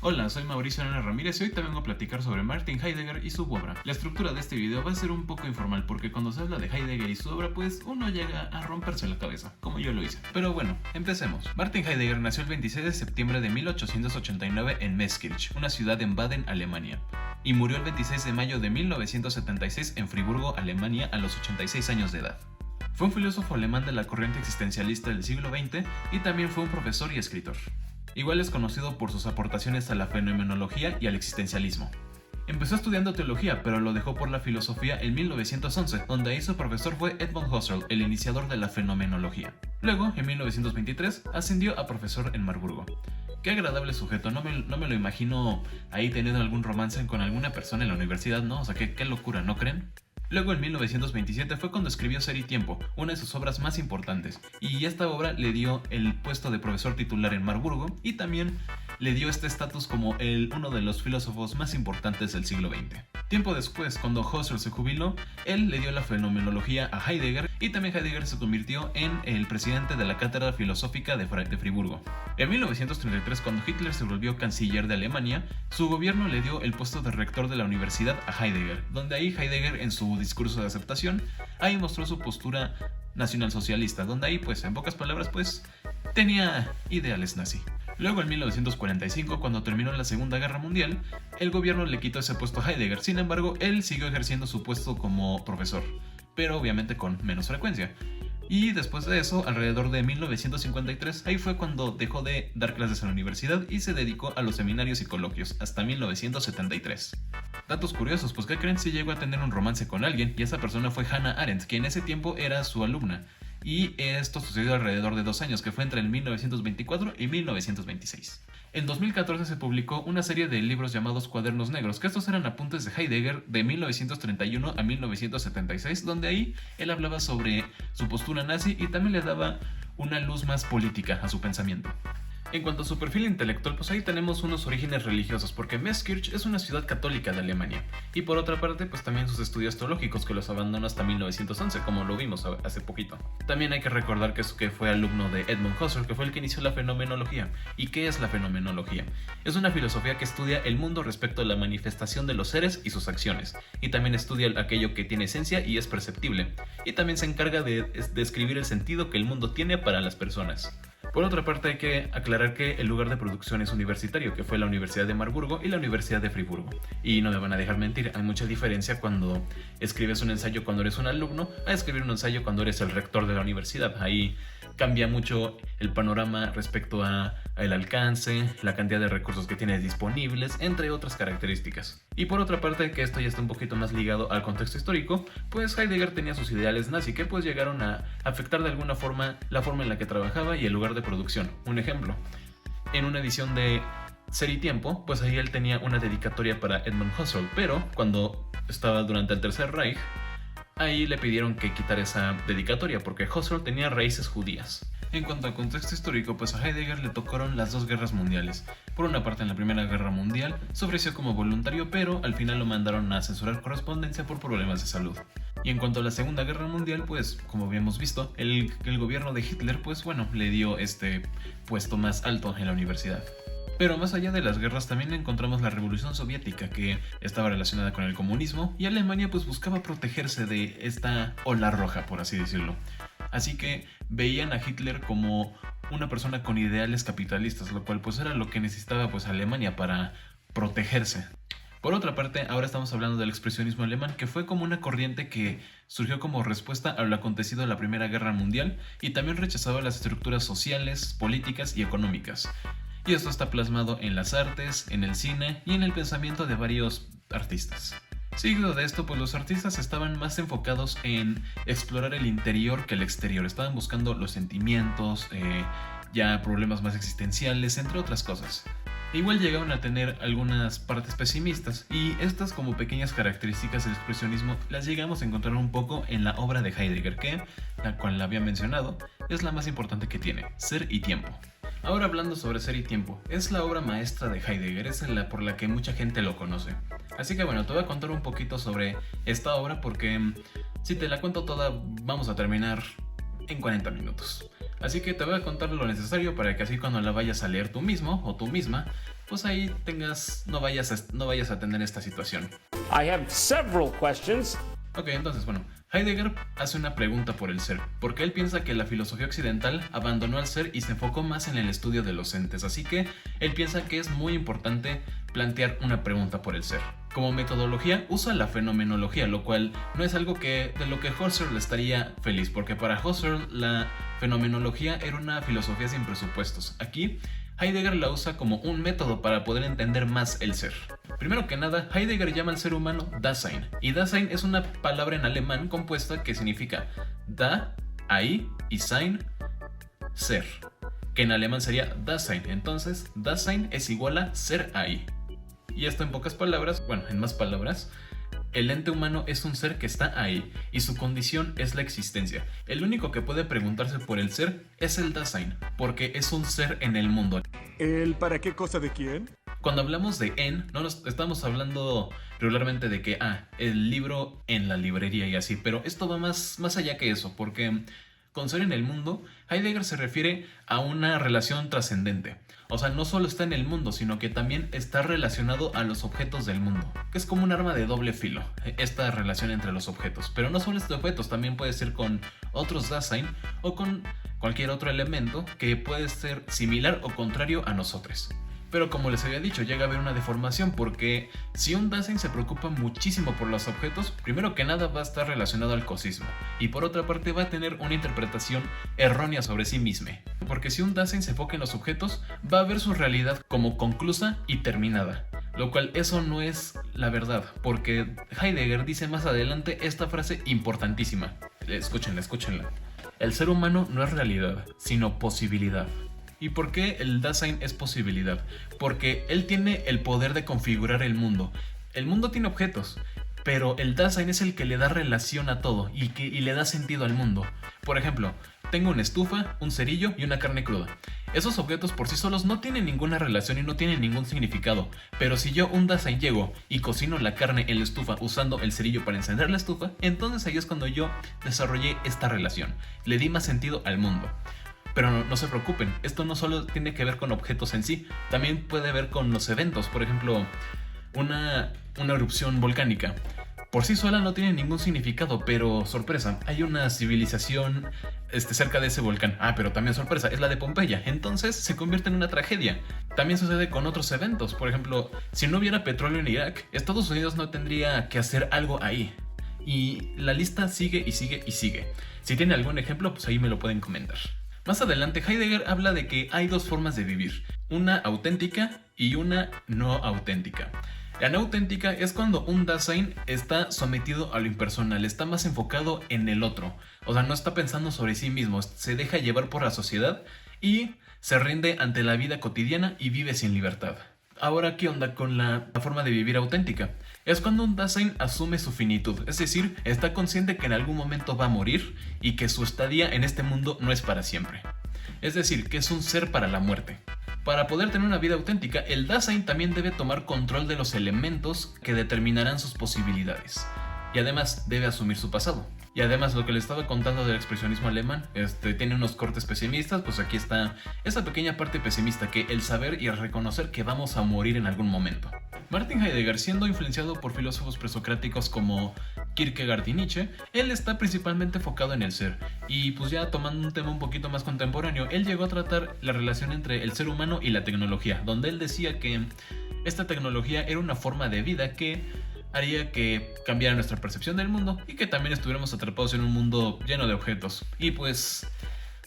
Hola, soy Mauricio Arana Ramírez y hoy te vengo a platicar sobre Martin Heidegger y su obra. La estructura de este video va a ser un poco informal porque cuando se habla de Heidegger y su obra pues uno llega a romperse la cabeza, como yo lo hice. Pero bueno, empecemos. Martin Heidegger nació el 26 de septiembre de 1889 en Meßkirch, una ciudad en Baden, Alemania, y murió el 26 de mayo de 1976 en Friburgo, Alemania, a los 86 años de edad. Fue un filósofo alemán de la corriente existencialista del siglo XX y también fue un profesor y escritor. Igual es conocido por sus aportaciones a la fenomenología y al existencialismo. Empezó estudiando teología, pero lo dejó por la filosofía en 1911, donde ahí su profesor fue Edmund Husserl, el iniciador de la fenomenología. Luego, en 1923, ascendió a profesor en Marburgo. Qué agradable sujeto, no me lo imagino ahí teniendo algún romance con alguna persona en la universidad, ¿no? O sea, qué locura, ¿no creen? Luego, en 1927 fue cuando escribió Ser y Tiempo, una de sus obras más importantes, y esta obra le dio el puesto de profesor titular en Marburgo y también le dio este estatus como uno de los filósofos más importantes del siglo XX. Tiempo después, cuando Husserl se jubiló, él le dio la fenomenología a Heidegger y también Heidegger se convirtió en el presidente de la Cátedra Filosófica de Friburgo. En 1933, cuando Hitler se volvió canciller de Alemania, su gobierno le dio el puesto de rector de la universidad a Heidegger, donde ahí Heidegger en su discurso de aceptación, ahí mostró su postura nacionalsocialista, donde ahí pues en pocas palabras pues tenía ideales nazi. Luego en 1945, cuando terminó la Segunda Guerra Mundial, el gobierno le quitó ese puesto a Heidegger, sin embargo él siguió ejerciendo su puesto como profesor, pero obviamente con menos frecuencia. Y después de eso, alrededor de 1953, ahí fue cuando dejó de dar clases en la universidad y se dedicó a los seminarios y coloquios, hasta 1973. Datos curiosos, pues ¿qué creen? Si llegó a tener un romance con alguien, y esa persona fue Hannah Arendt, que en ese tiempo era su alumna. Y esto sucedió alrededor de 2 años, que fue entre el 1924 y 1926. En 2014 se publicó una serie de libros llamados Cuadernos Negros, que estos eran apuntes de Heidegger de 1931 a 1976, donde ahí él hablaba sobre su postura nazi y también le daba una luz más política a su pensamiento. En cuanto a su perfil intelectual, pues ahí tenemos unos orígenes religiosos, porque Meßkirch es una ciudad católica de Alemania, y por otra parte, pues también sus estudios teológicos, que los abandonó hasta 1911, como lo vimos hace poquito. También hay que recordar que fue alumno de Edmund Husserl, que fue el que inició la fenomenología. ¿Y qué es la fenomenología? Es una filosofía que estudia el mundo respecto a la manifestación de los seres y sus acciones, y también estudia aquello que tiene esencia y es perceptible, y también se encarga de describir el sentido que el mundo tiene para las personas. Por otra parte, hay que aclarar que el lugar de producción es universitario, que fue la Universidad de Marburgo y la Universidad de Friburgo. Y no me van a dejar mentir, hay mucha diferencia cuando escribes un ensayo cuando eres un alumno a escribir un ensayo cuando eres el rector de la universidad. Ahí cambia mucho el panorama respecto a el alcance, la cantidad de recursos que tienes disponibles, entre otras características. Y por otra parte, que esto ya está un poquito más ligado al contexto histórico, pues Heidegger tenía sus ideales nazi que pues llegaron a afectar de alguna forma la forma en la que trabajaba y el lugar de producción. Un ejemplo, en una edición de Ser y Tiempo, pues ahí él tenía una dedicatoria para Edmund Husserl, pero cuando estaba durante el Tercer Reich, ahí le pidieron que quitara esa dedicatoria porque Husserl tenía raíces judías. En cuanto al contexto histórico, pues a Heidegger le tocaron las 2 guerras mundiales. Por una parte, en la Primera Guerra Mundial se ofreció como voluntario, pero al final lo mandaron a censurar correspondencia por problemas de salud. Y en cuanto a la Segunda Guerra Mundial, pues como habíamos visto, el gobierno de Hitler, pues bueno, le dio este puesto más alto en la universidad. Pero más allá de las guerras también encontramos la Revolución Soviética, que estaba relacionada con el comunismo, y Alemania pues buscaba protegerse de esta ola roja, por así decirlo. Así que veían a Hitler como una persona con ideales capitalistas, lo cual pues era lo que necesitaba pues Alemania para protegerse. Por otra parte, ahora estamos hablando del expresionismo alemán, que fue como una corriente que surgió como respuesta a lo acontecido en la Primera Guerra Mundial y también rechazaba las estructuras sociales, políticas y económicas. Y esto está plasmado en las artes, en el cine y en el pensamiento de varios artistas. Seguido de esto, pues los artistas estaban más enfocados en explorar el interior que el exterior. Estaban buscando los sentimientos, ya problemas más existenciales, entre otras cosas. Igual llegaron a tener algunas partes pesimistas, y estas como pequeñas características del expresionismo las llegamos a encontrar un poco en la obra de Heidegger, que, la cual la había mencionado, es la más importante que tiene, Ser y Tiempo. Ahora hablando sobre Ser y Tiempo, es la obra maestra de Heidegger, es por la que mucha gente lo conoce. Así que bueno, te voy a contar un poquito sobre esta obra porque si te la cuento toda vamos a terminar en 40 minutos. Así que te voy a contar lo necesario para que así cuando la vayas a leer tú mismo o tú misma, pues ahí no vayas a tener esta situación. I have several questions. Ok, entonces bueno, Heidegger hace una pregunta por el ser, porque él piensa que la filosofía occidental abandonó al ser y se enfocó más en el estudio de los entes, así que él piensa que es muy importante plantear una pregunta por el ser. Como metodología usa la fenomenología, lo cual no es algo de lo que Husserl estaría feliz, porque para Husserl la fenomenología era una filosofía sin presupuestos. Aquí Heidegger la usa como un método para poder entender más el ser. Primero que nada, Heidegger llama al ser humano Dasein, y Dasein es una palabra en alemán compuesta que significa da, ahí, y sein, ser, que en alemán sería Dasein. Entonces, Dasein es igual a ser ahí. Y esto en pocas palabras, bueno, en más palabras, el ente humano es un ser que está ahí, y su condición es la existencia. El único que puede preguntarse por el ser es el Dasein, porque es un ser en el mundo. ¿El para qué cosa de quién? Cuando hablamos de en, no nos estamos hablando regularmente de que, el libro en la librería y así, pero esto va más allá que eso, porque con ser en el mundo, Heidegger se refiere a una relación trascendente. O sea, no solo está en el mundo, sino que también está relacionado a los objetos del mundo, que es como un arma de doble filo, esta relación entre los objetos. Pero no solo estos objetos, también puede ser con otros Dasein o con cualquier otro elemento que puede ser similar o contrario a nosotros. Pero como les había dicho, llega a haber una deformación, porque si un Dasein se preocupa muchísimo por los objetos, primero que nada va a estar relacionado al cosismo, y por otra parte va a tener una interpretación errónea sobre sí mismo. Porque si un Dasein se enfoca en los objetos, va a ver su realidad como conclusa y terminada, lo cual eso no es la verdad, porque Heidegger dice más adelante esta frase importantísima. Escúchenla. El ser humano no es realidad, sino posibilidad. ¿Y por qué el Dasein es posibilidad? Porque él tiene el poder de configurar el mundo. El mundo tiene objetos, pero el Dasein es el que le da relación a todo y le da sentido al mundo. Por ejemplo, tengo una estufa, un cerillo y una carne cruda. Esos objetos por sí solos no tienen ninguna relación y no tienen ningún significado, pero si yo, un Dasein, llego y cocino la carne en la estufa usando el cerillo para encender la estufa, entonces ahí es cuando yo desarrollé esta relación, le di más sentido al mundo. Pero no se preocupen, esto no solo tiene que ver con objetos en sí, también puede ver con los eventos. Por ejemplo, una erupción volcánica. Por sí sola no tiene ningún significado, pero sorpresa, hay una civilización cerca de ese volcán. Pero también sorpresa, es la de Pompeya. Entonces se convierte en una tragedia. También sucede con otros eventos. Por ejemplo, si no hubiera petróleo en Irak, Estados Unidos no tendría que hacer algo ahí. Y la lista sigue y sigue y sigue. Si tienen algún ejemplo, pues ahí me lo pueden comentar. Más adelante, Heidegger habla de que hay dos formas de vivir, una auténtica y una no auténtica. La no auténtica es cuando un Dasein está sometido a lo impersonal, está más enfocado en el otro, o sea, no está pensando sobre sí mismo, se deja llevar por la sociedad y se rinde ante la vida cotidiana y vive sin libertad. Ahora, ¿qué onda con la forma de vivir auténtica? Es cuando un Dasein asume su finitud, es decir, está consciente que en algún momento va a morir y que su estadía en este mundo no es para siempre. Es decir, que es un ser para la muerte. Para poder tener una vida auténtica, el Dasein también debe tomar control de los elementos que determinarán sus posibilidades. Y además debe asumir su pasado. Y además lo que les estaba contando del expresionismo alemán, tiene unos cortes pesimistas, pues aquí está esa pequeña parte pesimista, que el saber y el reconocer que vamos a morir en algún momento. Martin Heidegger, siendo influenciado por filósofos presocráticos como Kierkegaard y Nietzsche, él está principalmente enfocado en el ser. Y pues ya tomando un tema un poquito más contemporáneo, él llegó a tratar la relación entre el ser humano y la tecnología, donde él decía que esta tecnología era una forma de vida que haría que cambiara nuestra percepción del mundo y que también estuviéramos atrapados en un mundo lleno de objetos. Y pues,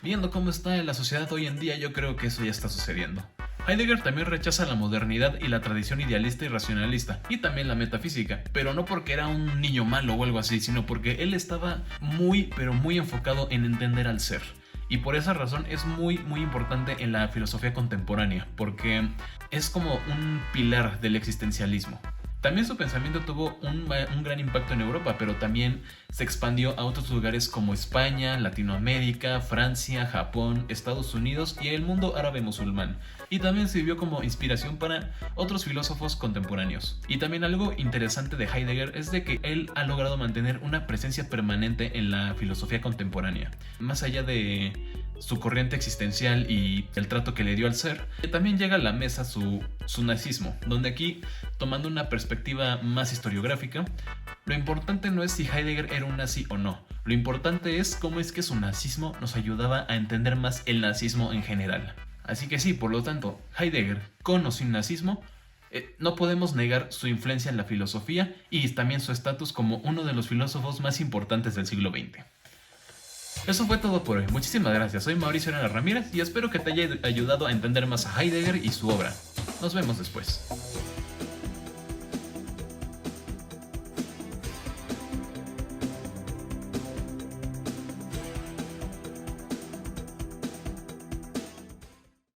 viendo cómo está la sociedad hoy en día, yo creo que eso ya está sucediendo. Heidegger también rechaza la modernidad y la tradición idealista y racionalista, y también la metafísica, pero no porque era un niño malo o algo así, sino porque él estaba muy enfocado en entender al ser. Y por esa razón es muy importante en la filosofía contemporánea, porque es como un pilar del existencialismo. También su pensamiento tuvo un gran impacto en Europa, pero también se expandió a otros lugares como España, Latinoamérica, Francia, Japón, Estados Unidos y el mundo árabe musulmán. Y también sirvió como inspiración para otros filósofos contemporáneos. Y también algo interesante de Heidegger es de que él ha logrado mantener una presencia permanente en la filosofía contemporánea. Más allá de su corriente existencial y el trato que le dio al ser, también llega a la mesa su nazismo, donde aquí, tomando una perspectiva más historiográfica, lo importante no es si Heidegger era un nazi o no, lo importante es cómo es que su nazismo nos ayudaba a entender más el nazismo en general. Así que sí, por lo tanto, Heidegger, con o sin nazismo, no podemos negar su influencia en la filosofía y también su estatus como uno de los filósofos más importantes del siglo XX. Eso fue todo por hoy. Muchísimas gracias. Soy Mauricio Arana Ramírez y espero que te haya ayudado a entender más a Heidegger y su obra. Nos vemos después.